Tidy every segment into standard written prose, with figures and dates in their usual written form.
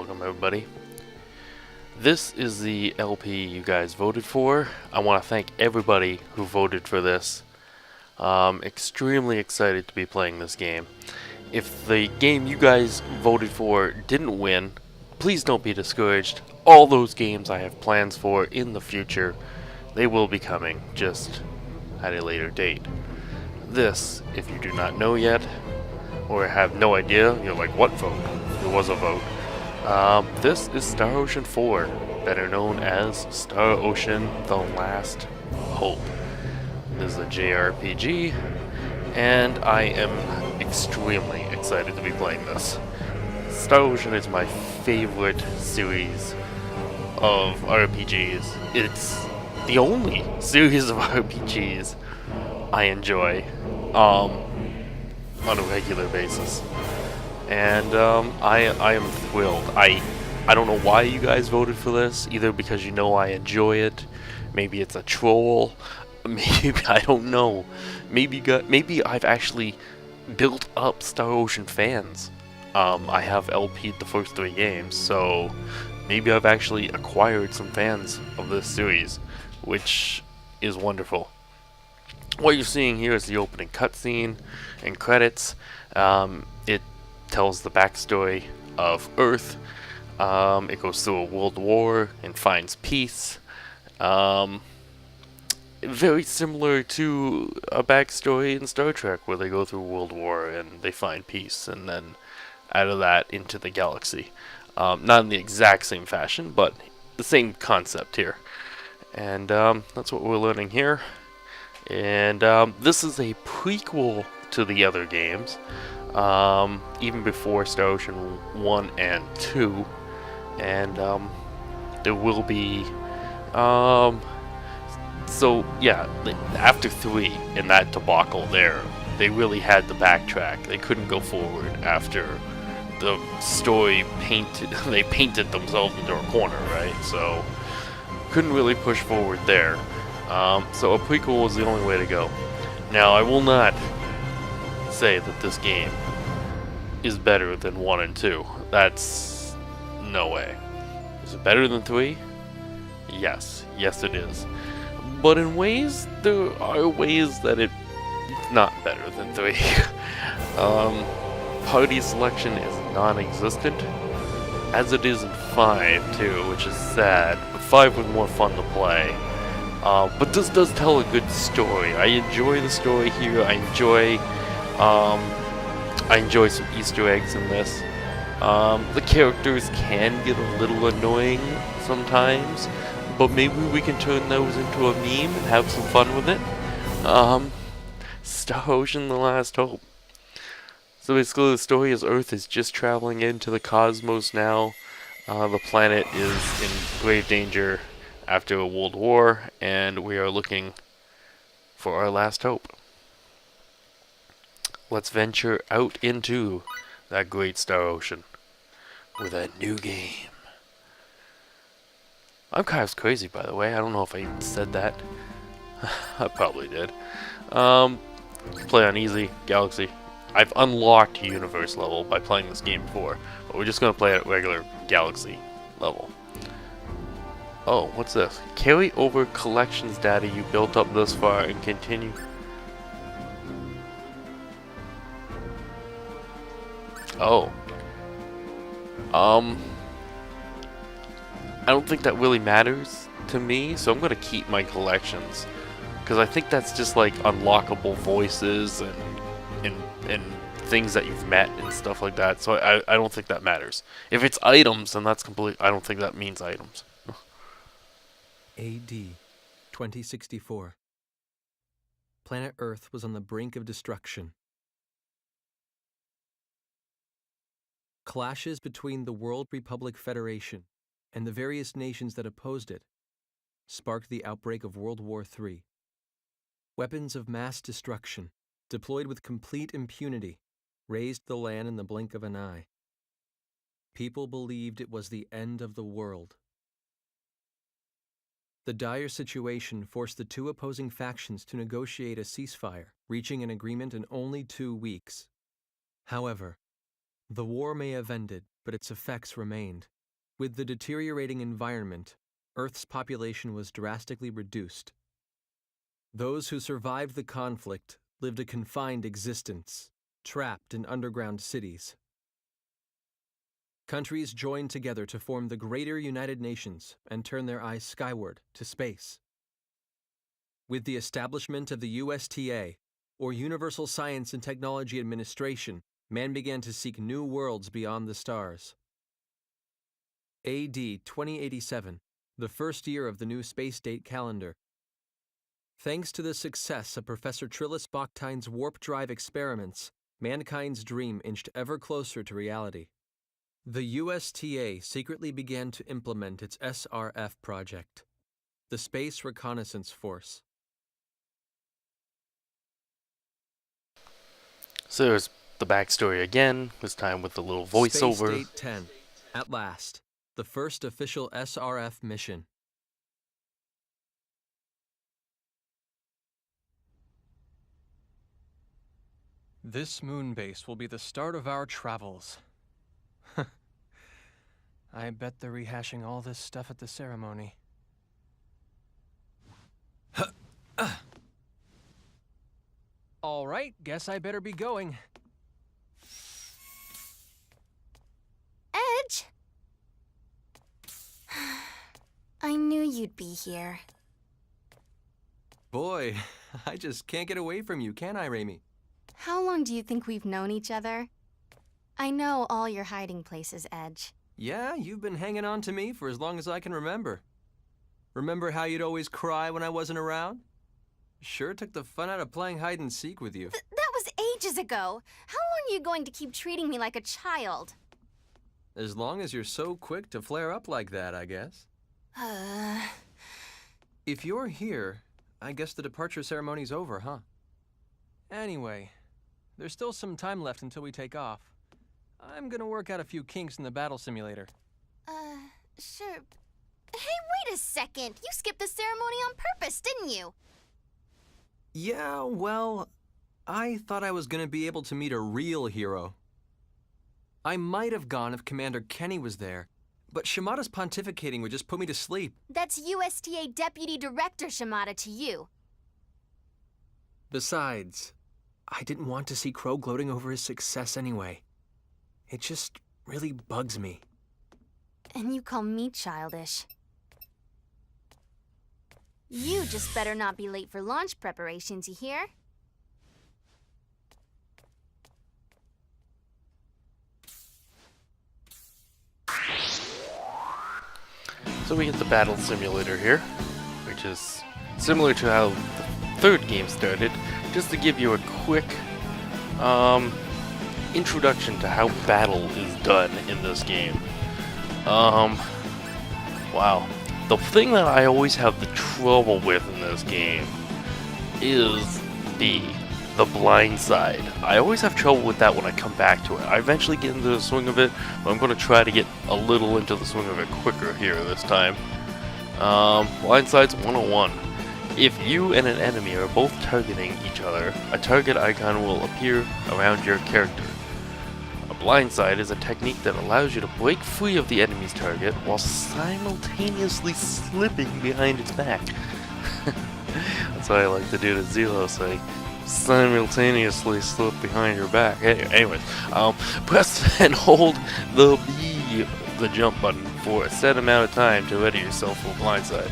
Welcome, everybody. This is the LP you guys voted for. I want to thank everybody who voted for this. Extremely excited to be playing this game. If the game you guys voted for didn't win, please don't be discouraged. All those games I have plans for in the future, they will be coming, just at a later date. This, if you do not know yet, or have no idea, you're like, what vote? There was a vote. This is Star Ocean 4, better known as Star Ocean The Last Hope. This is a JRPG, and I am extremely excited to be playing this. Star Ocean is my favorite series of RPGs. It's the only series of RPGs I enjoy on a regular basis. And I am thrilled. I don't know why you guys voted for this. Either because you know I enjoy it, maybe it's a troll, maybe I don't know. Maybe I've actually built up Star Ocean fans. I have LP'd the first 3 games, so maybe I've actually acquired some fans of this series, which is wonderful. What you're seeing here is the opening cutscene and credits. It tells the backstory of Earth. It goes through a world war and finds peace. Very similar to a backstory in Star Trek, where they go through World War and they find peace, and then out of that into the galaxy. Not in the exact same fashion, but the same concept here. And that's what we're learning here. And this is a prequel to the other games, even before Star Ocean 1 and 2, and there will be, so yeah, after 3, in that debacle there, they really had to backtrack. They couldn't go forward after the story they painted themselves into a corner, right? So, couldn't really push forward there. So a prequel was the only way to go. Now, I will not say that this game is better than 1 and 2. That's no way. Is it better than 3? Yes. Yes, it is. But in ways, there are ways that it's not better than 3. Party selection is non-existent, as it is in 5 too, which is sad. But 5 was more fun to play. But this does tell a good story. I enjoy the story here. I enjoy some Easter eggs in this. The characters can get a little annoying sometimes, but maybe we can turn those into a meme and have some fun with it. Star Ocean: The Last Hope. So basically the story is Earth is just traveling into the cosmos now. The planet is in grave danger after a world war, and we are looking for our last hope. Let's venture out into that great Star Ocean with a new game. I'm kind of crazy, by the way. I don't know if I said that. I probably did. Play on easy, Galaxy. I've unlocked Universe level by playing this game before, but we're just going to play at regular Galaxy level. Oh, what's this? Carry over collections data you built up thus far and continue. Oh. I don't think that really matters to me, so I'm gonna keep my collections. Because I think that's just like unlockable voices and things that you've met and stuff like that, so I don't think that matters. If it's items, then that's complete. I don't think that means items. AD 2064. Planet Earth was on the brink of destruction. Clashes between the World Republic Federation and the various nations that opposed it sparked the outbreak of World War III. Weapons of mass destruction, deployed with complete impunity, razed the land in the blink of an eye. People believed it was the end of the world. The dire situation forced the 2 opposing factions to negotiate a ceasefire, reaching an agreement in only 2 weeks. However, the war may have ended, but its effects remained. With the deteriorating environment, Earth's population was drastically reduced. Those who survived the conflict lived a confined existence, trapped in underground cities. Countries joined together to form the Greater United Nations and turn their eyes skyward to space. With the establishment of the USTA, or Universal Science and Technology Administration, man began to seek new worlds beyond the stars. AD 2087, the first year of the new space date calendar. Thanks to the success of Professor Trillis Bachtine's warp drive experiments, mankind's dream inched ever closer to reality. The USTA secretly began to implement its SRF project, the Space Reconnaissance Force. So there's the backstory again, this time with the little voiceover. Space Date 10, at last, the first official SRF mission. This moon base will be the start of our travels. I bet they're rehashing all this stuff at the ceremony. All right, guess I better be going. Edge? I knew you'd be here. Boy, I just can't get away from you, can I, Raimi? How long do you think we've known each other? I know all your hiding places, Edge. Yeah, you've been hanging on to me for as long as I can remember. Remember how you'd always cry when I wasn't around? Sure took the fun out of playing hide and seek with you. That was ages ago. How long are you going to keep treating me like a child? As long as you're so quick to flare up like that, I guess. If you're here, I guess the departure ceremony's over, huh? Anyway, there's still some time left until we take off. I'm gonna work out a few kinks in the battle simulator. Sure. Hey, wait a second! You skipped the ceremony on purpose, didn't you? Yeah, well, I thought I was gonna be able to meet a real hero. I might have gone if Commander Kenny was there, but Shimada's pontificating would just put me to sleep. That's USTA Deputy Director Shimada to you. Besides, I didn't want to see Crow gloating over his success anyway. It just really bugs me. And you call me childish. You just better not be late for launch preparations, you hear? So we get the battle simulator here, which is similar to how the third game started, just to give you a quick introduction to how battle is done in this game. Wow. The thing that I always have the trouble with in this game is the blind side. I always have trouble with that when I come back to it. I eventually get into the swing of it, but I'm going to try to get a little into the swing of it quicker here this time. Blind side's 101. If you and an enemy are both targeting each other, a target icon will appear around your character. A blindside is a technique that allows you to break free of the enemy's target while simultaneously slipping behind its back. That's what I like to do to Zelos, I simultaneously slip behind your back. Anyways, press and hold the jump button for a set amount of time to ready yourself for blindside.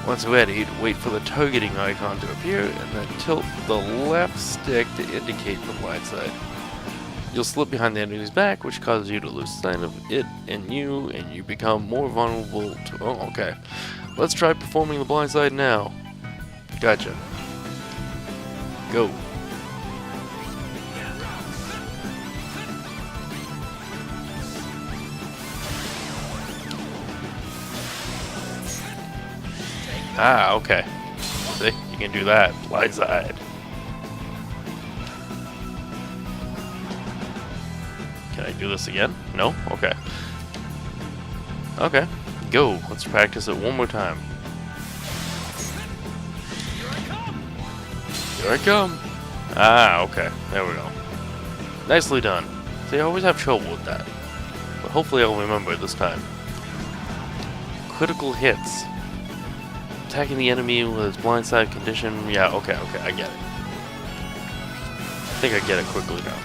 Once ready, wait for the targeting icon to appear and then tilt the left stick to indicate the blindside. You'll slip behind the enemy's back, which causes you to lose sight of it and you become more vulnerable to... Oh, okay. Let's try performing the blindside now. Gotcha. Go. Ah, okay. See, you can do that. Blindside. Can I do this again? No? Okay. Okay. Go. Let's practice it one more time. Here I come. Ah, okay. There we go. Nicely done. See, I always have trouble with that. But hopefully I'll remember it this time. Critical hits. Attacking the enemy with its blindside condition. Yeah, okay, I get it. I think I get it quickly now.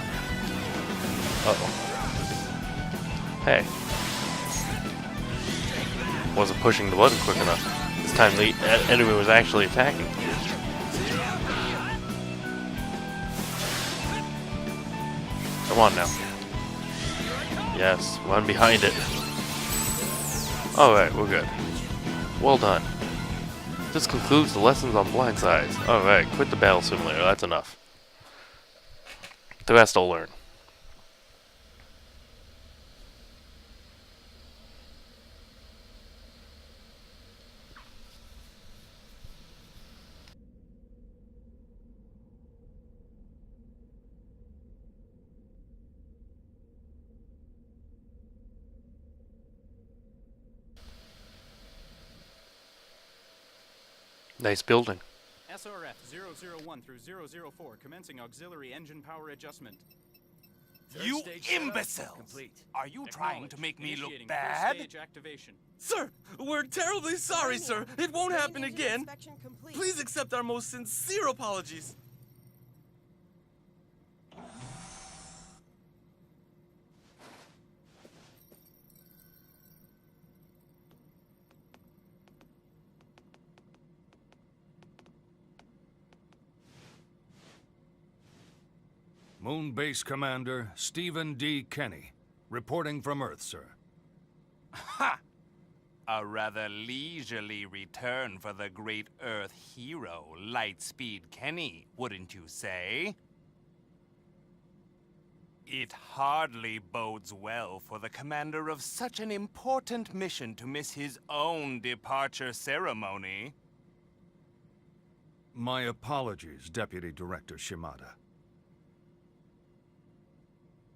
Uh-oh. Hey. Wasn't pushing the button quick enough. This time the enemy was actually attacking. Come on now. Yes, run behind it. Alright, we're good. Well done. This concludes the lessons on blindsides. Alright, quit the battle simulator, that's enough. The rest I'll learn. Nice building. SRF 001 through 004, commencing auxiliary engine power adjustment. You imbeciles! Are you trying to make me look bad? Stage activation. Sir, we're terribly sorry, sir. It won't happen again. Please accept our most sincere apologies. Moon Base Commander Stephen D. Kenny, reporting from Earth, sir. Ha! A rather leisurely return for the great Earth hero, Lightspeed Kenny, wouldn't you say? It hardly bodes well for the commander of such an important mission to miss his own departure ceremony. My apologies, Deputy Director Shimada.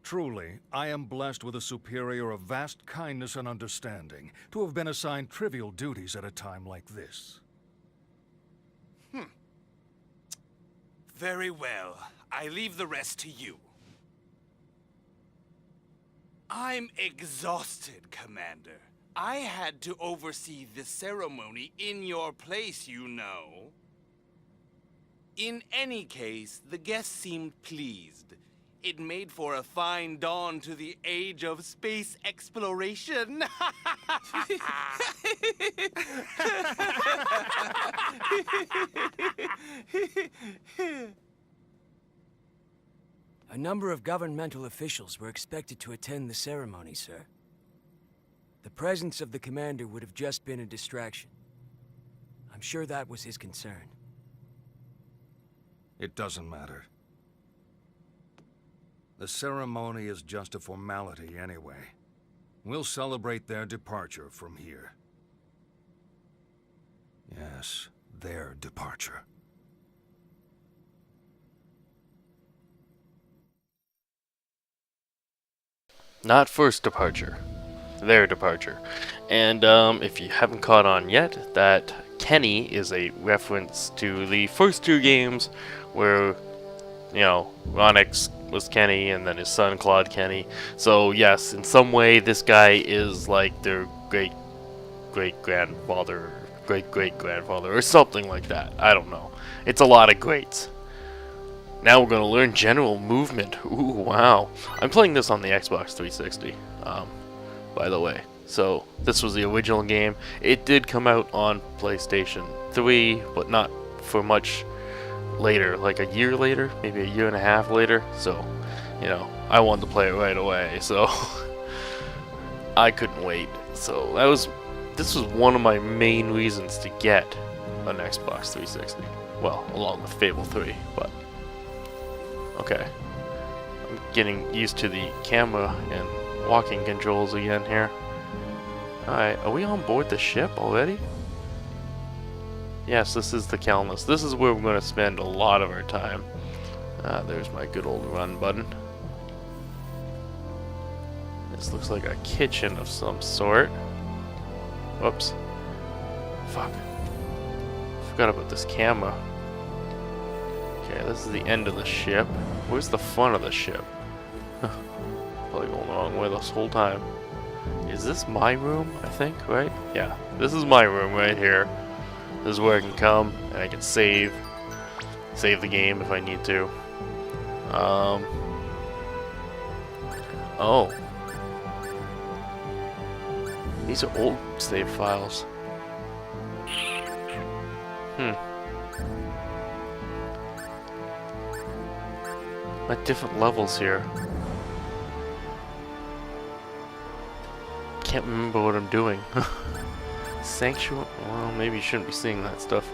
Truly, I am blessed with a superior of vast kindness and understanding to have been assigned trivial duties at a time like this. Very well. I leave the rest to you. I'm exhausted, Commander. I had to oversee the ceremony in your place, you know. In any case, the guests seemed pleased. It made for a fine dawn to the age of space exploration. A number of governmental officials were expected to attend the ceremony, sir. The presence of the commander would have just been a distraction. I'm sure that was his concern. It doesn't matter. The ceremony is just a formality anyway. We'll celebrate their departure from here. Yes, their departure. Not first departure, their departure. And if you haven't caught on yet, that Kenny is a reference to the first two games where, you know, Ronix was Kenny and then his son Claude Kenny. So yes, in some way this guy is like their great-grandfather, great-great-grandfather, or something like that. I don't know. It's a lot of greats. Now we're going to learn general movement. Ooh, wow. I'm playing this on the Xbox 360, by the way. So, this was the original game. It did come out on PlayStation 3, but not for much later. Like a year later, maybe a year and a half later. So, you know, I wanted to play it right away, so I couldn't wait. So, this was one of my main reasons to get an Xbox 360. Well, along with Fable 3, but okay. I'm getting used to the camera and walking controls again here. Alright, are we on board the ship already? Yes, this is the Calnus. This is where we're going to spend a lot of our time. There's my good old run button. This looks like a kitchen of some sort. Whoops. Fuck. Forgot about this camera. Okay, this is the end of the ship. Where's the front of the ship? Probably going the wrong way this whole time. Is this my room, I think, right? Yeah, this is my room right here. This is where I can come and I can save the game if I need to. Oh. These are old save files. At different levels here. Can't remember what I'm doing. Sanctuary? Well, maybe you shouldn't be seeing that stuff.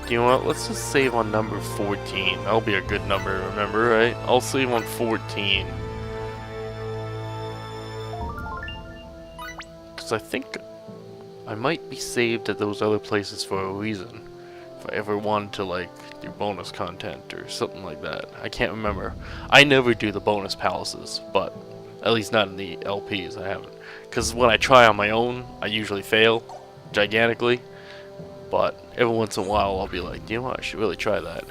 You know what? Let's just save on number 14. That'll be a good number to remember, right? I'll save on 14. Because I think I might be saved at those other places for a reason. If I ever wanted to, like, do bonus content or something like that. I can't remember. I never do the bonus palaces, but at least not in the LPs, I haven't. Because when I try on my own, I usually fail gigantically. But every once in a while, I'll be like, you know what, I should really try that.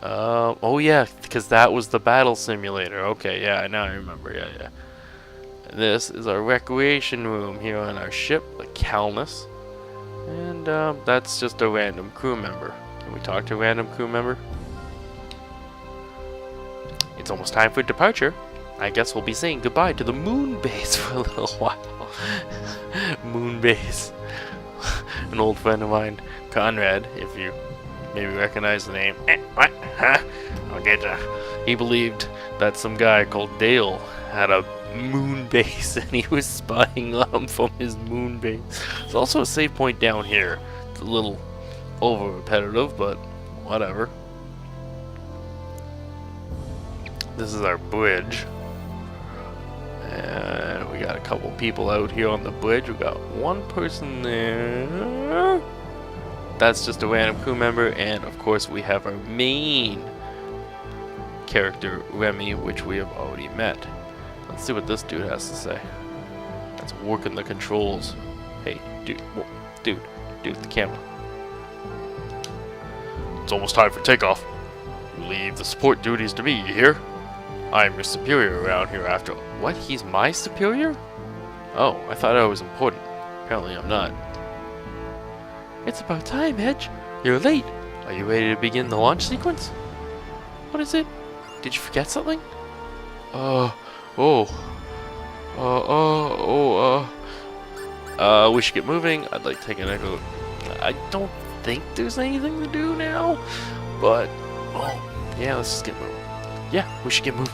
Oh yeah, because that was the battle simulator. Okay, yeah, now I remember, yeah. And this is our recreation room here on our ship, the Calnus. And that's just a random crew member. Can we talk to a random crew member? It's almost time for departure. I guess we'll be saying goodbye to the moon base for a little while. Moon base. An old friend of mine, Conrad, if you maybe recognize the name. What? Huh? I'll get ya. He believed that some guy called Dale had a moon base and he was spying on him from his moon base. There's also a save point down here. It's a little over repetitive, but whatever. This is our bridge. And we got a couple people out here on the bridge. We got one person there. That's just a random crew member. And of course we have our main character, Remy, which we have already met. Let's see what this dude has to say. That's working the controls. Hey, dude, whoa, dude, the camera. It's almost time for takeoff. You leave the support duties to me, you hear? I'm your superior around here after... What? He's my superior? Oh, I thought I was important. Apparently I'm not. It's about time, Edge. You're late. Are you ready to begin the launch sequence? What is it? Did you forget something? We should get moving. I'd like to take an echo. I don't think there's anything to do now, but yeah, let's just get moving. Yeah, we should get moving.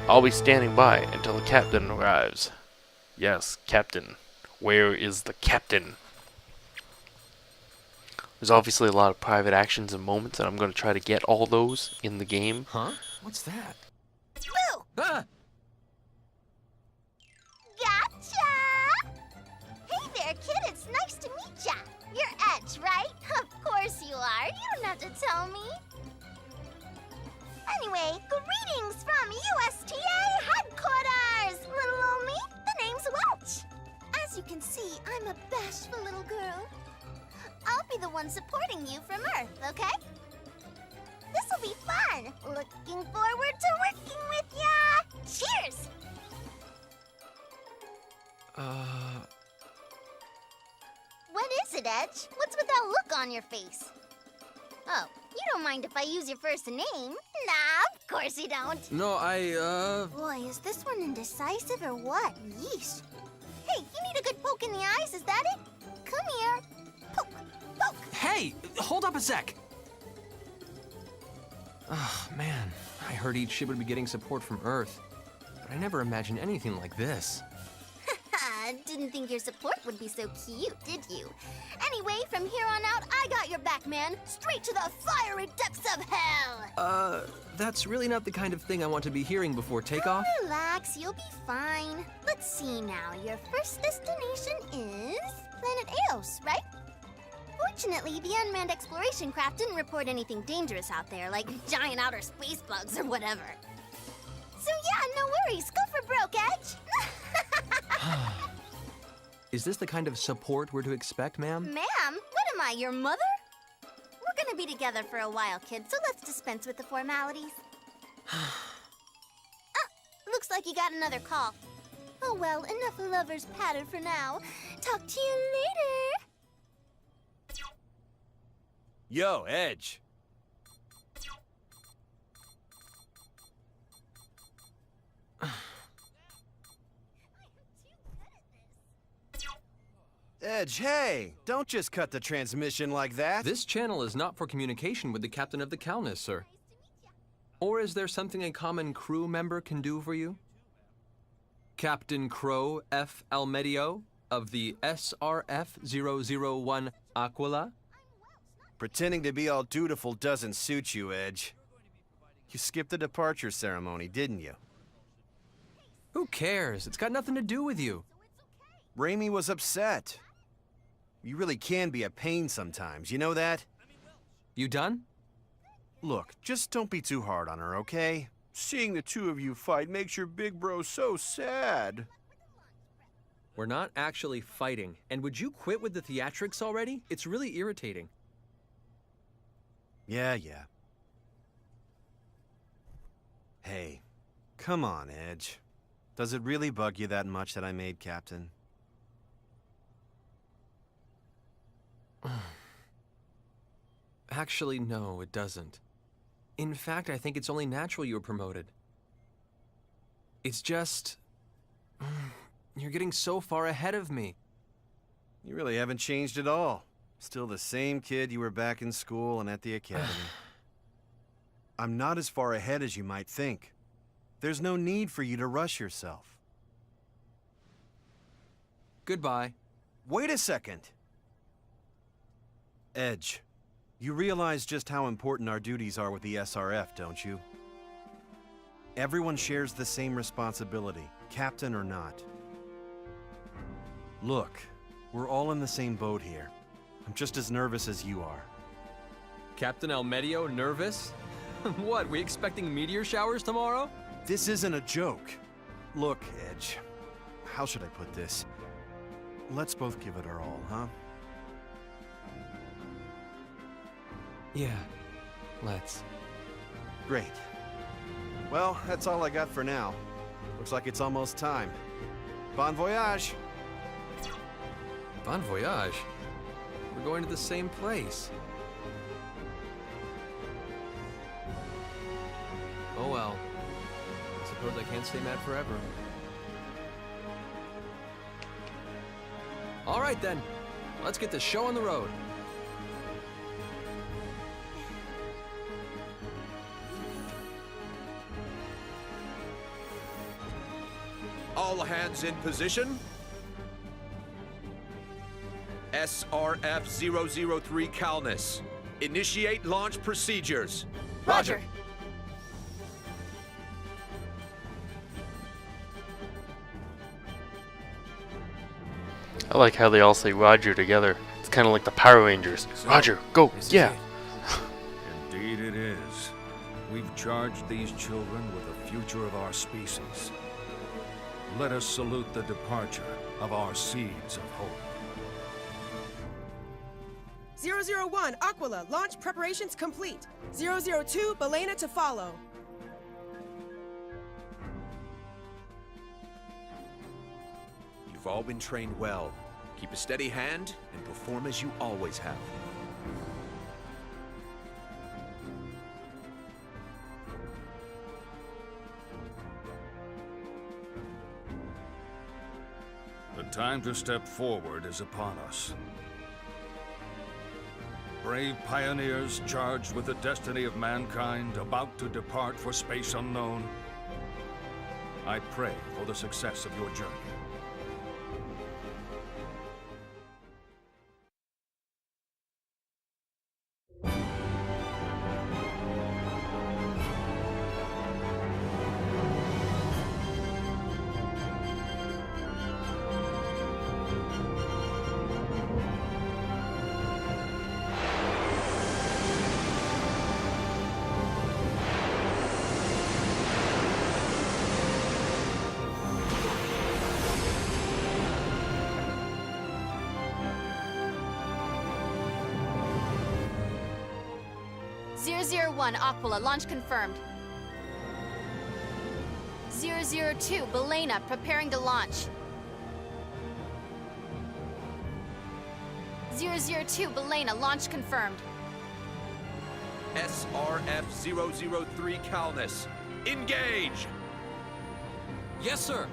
I'll be standing by until the captain arrives. Yes, captain. Where is the captain? There's obviously a lot of private actions and moments, and I'm going to try to get all those in the game. Huh? What's that? Boo! Ah! Gotcha! Hey there, kid. It's nice to meet ya. You're Edge, right? Of course you are. You don't have to tell me. Anyway, greetings from USTA headquarters! Little old me, the name's Welch. As you can see, I'm a bashful little girl. I'll be the one supporting you from Earth, okay? This'll be fun. Looking forward to working with ya. Cheers! What is it, Edge? What's with that look on your face? Oh, you don't mind if I use your first name? Nah, of course you don't. No, Boy, is this one indecisive or what? Yeesh. Hey, you need a good poke in the eyes, is that it? Come here. Poke, poke. Hey! Hold up a sec! Oh, man. I heard each ship would be getting support from Earth. But I never imagined anything like this. Didn't think your support would be so cute, did you? Anyway, from here on out, I got your back, man. Straight to the fiery depths of hell. That's really not the kind of thing I want to be hearing before takeoff. Relax, you'll be fine. Let's see now. Your first destination is Planet Eos, right? Fortunately, the unmanned exploration craft didn't report anything dangerous out there, like giant outer space bugs or whatever. So yeah, no worries. Go for broke, Edge. Is this the kind of support we're to expect, ma'am? Ma'am? What am I, your mother? We're gonna be together for a while, kid, so let's dispense with the formalities. Looks like you got another call. Oh well, enough lovers patter for now. Talk to you later. Yo, Edge. Edge, hey! Don't just cut the transmission like that! This channel is not for communication with the captain of the Calnus, sir. Or is there something a common crew member can do for you? Captain Crow F. Almedio of the SRF-001 Aquila? Pretending to be all dutiful doesn't suit you, Edge. You skipped the departure ceremony, didn't you? Who cares? It's got nothing to do with you. Raimi was upset. You really can be a pain sometimes, you know that? You done? Look, just don't be too hard on her, okay? Seeing the two of you fight makes your big bro so sad. We're not actually fighting, and would you quit with the theatrics already? It's really irritating. Yeah. Hey, come on, Edge. Does it really bug you that much that I made captain? Actually, no, it doesn't. In fact, I think it's only natural you were promoted. It's just... you're getting so far ahead of me. You really haven't changed at all. Still the same kid you were back in school and at the academy. I'm not as far ahead as you might think. There's no need for you to rush yourself. Goodbye. Wait a second. Edge, you realize just how important our duties are with the SRF, don't you? Everyone shares the same responsibility, captain or not. Look, we're all in the same boat here. I'm just as nervous as you are. Captain Almedio nervous? What, we expecting meteor showers tomorrow? This isn't a joke. Look, Edge, how should I put this? Let's both give it our all, huh? Yeah, let's. Great. Well, that's all I got for now. Looks like it's almost time. Bon voyage! Bon voyage? We're going to the same place. Oh well. I suppose I can't stay mad forever. All right then. Let's get the show on the road. All hands in position. SRF-003 Calnus. Initiate launch procedures. Roger. I like how they all say Roger together. It's kind of like the Power Rangers. Roger, go, yeah. Indeed it is. We've charged these children with the future of our species. Let us salute the departure of our seeds of hope. 001, Aquila, launch preparations complete. 002, Belena to follow. You've all been trained well. Keep a steady hand and perform as you always have. The time to step forward is upon us. Brave pioneers charged with the destiny of mankind, about to depart for space unknown. I pray for the success of your journey. 001, Aquila, launch confirmed. 002, Belena, preparing to launch. 002, Belena, launch confirmed. SRF-003 Calnus, engage! Yes, sir.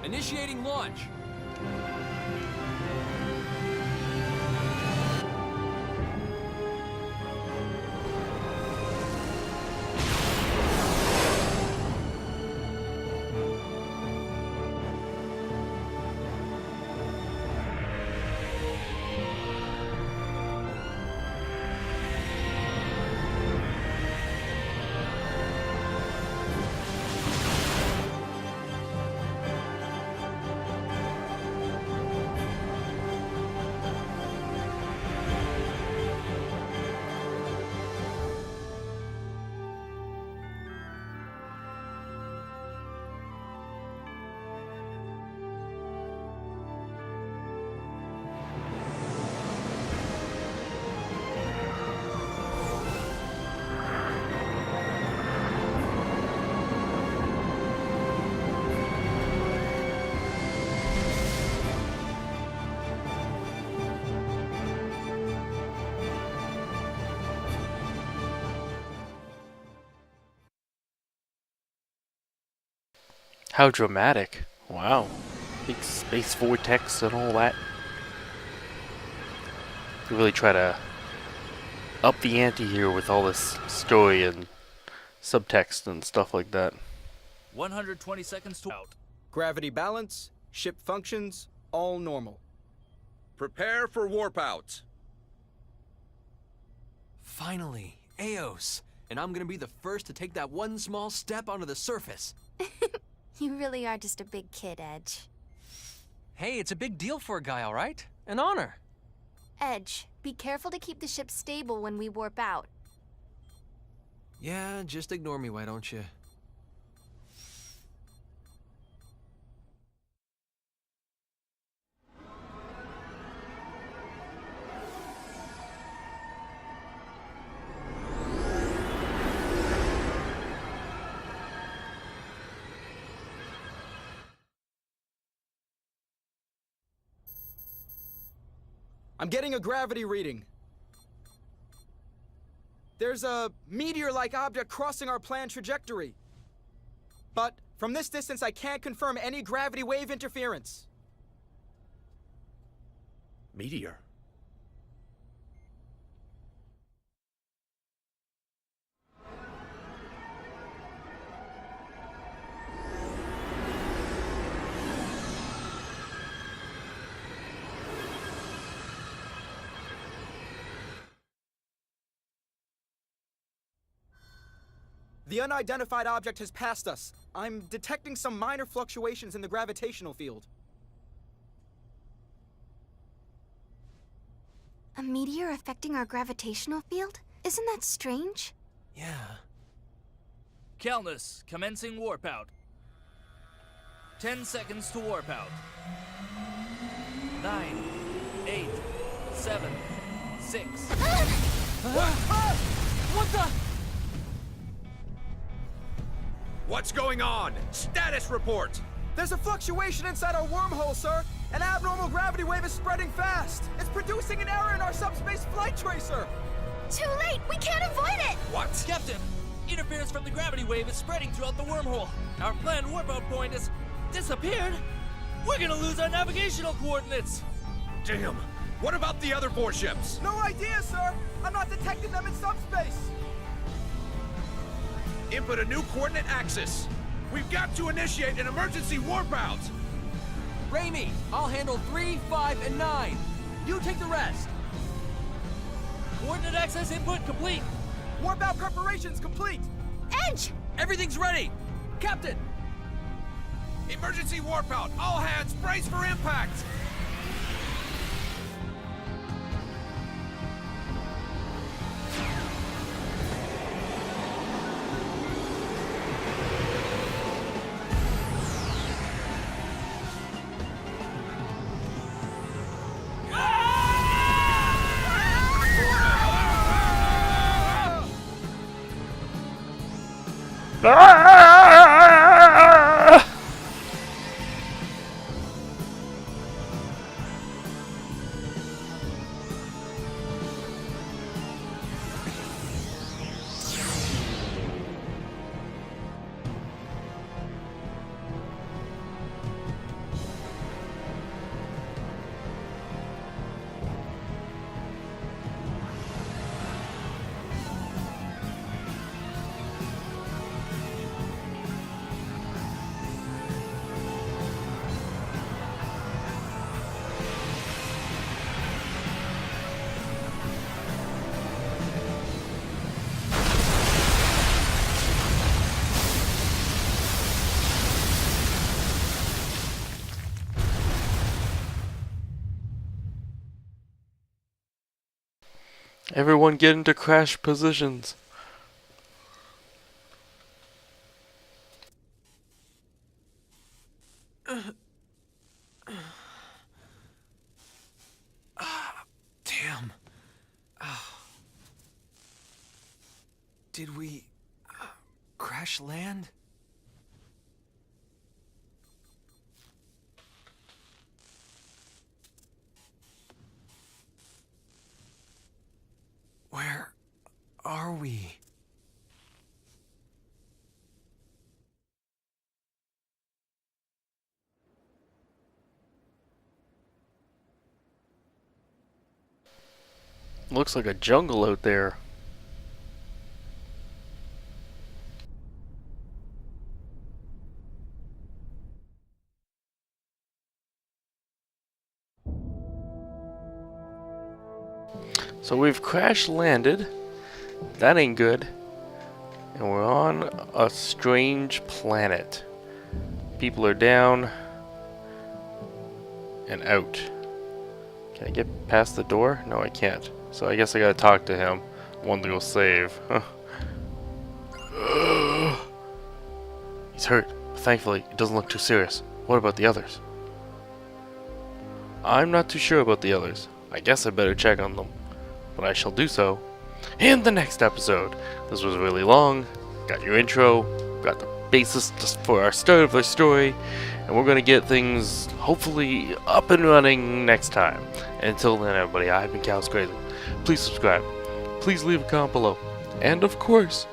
Initiating launch. How dramatic. Wow. Big space vortex and all that. You really try to up the ante here with all this story and subtext and stuff like that. 120 seconds to out. Gravity balance, ship functions, all normal. Prepare for warp out. Finally, Eos. And I'm gonna be the first to take that one small step onto the surface. You really are just a big kid, Edge. Hey, it's a big deal for a guy, all right? An honor. Edge, be careful to keep the ship stable when we warp out. Yeah, just ignore me, why don't you? I'm getting a gravity reading. There's a meteor-like object crossing our planned trajectory. But from this distance, I can't confirm any gravity wave interference. Meteor? The unidentified object has passed us. I'm detecting some minor fluctuations in the gravitational field. A meteor affecting our gravitational field? Isn't that strange? Yeah. Calnus, commencing warp out. 10 seconds to warp out. 9, 8, 7, 6. What the? What's going on? Status report! There's a fluctuation inside our wormhole, sir! An abnormal gravity wave is spreading fast! It's producing an error in our subspace flight tracer! Too late! We can't avoid it! What? Captain, interference from the gravity wave is spreading throughout the wormhole. Our planned warp out point has disappeared. We're gonna lose our navigational coordinates. Damn! What about the other 4 ships? No idea, sir! I'm not detecting them in subspace! Input a new coordinate axis. We've got to initiate an emergency warp out. Raimi, I'll handle 3, 5, and 9. You take the rest. Coordinate access input complete. Warp out preparations complete. Edge! Everything's ready. Captain! Emergency warp out. All hands, brace for impact. Ah! Everyone get into crash positions. Damn. Did we crash land? Where are we? Looks like a jungle out there. So we've crash landed. That ain't good. And we're on a strange planet. People are down and out. Can I get past the door? No, I can't. So I guess I gotta talk to him. One to go save. Huh. He's hurt. Thankfully, it doesn't look too serious. What about the others? I'm not too sure about the others. I guess I better check on them. But I shall do so in the next episode. This was really long. Got your intro. Got the basis just for our start of our story. And we're going to get things hopefully up and running next time. Until then, everybody, I've been Chaos Crazy. Please subscribe. Please leave a comment below. And of course,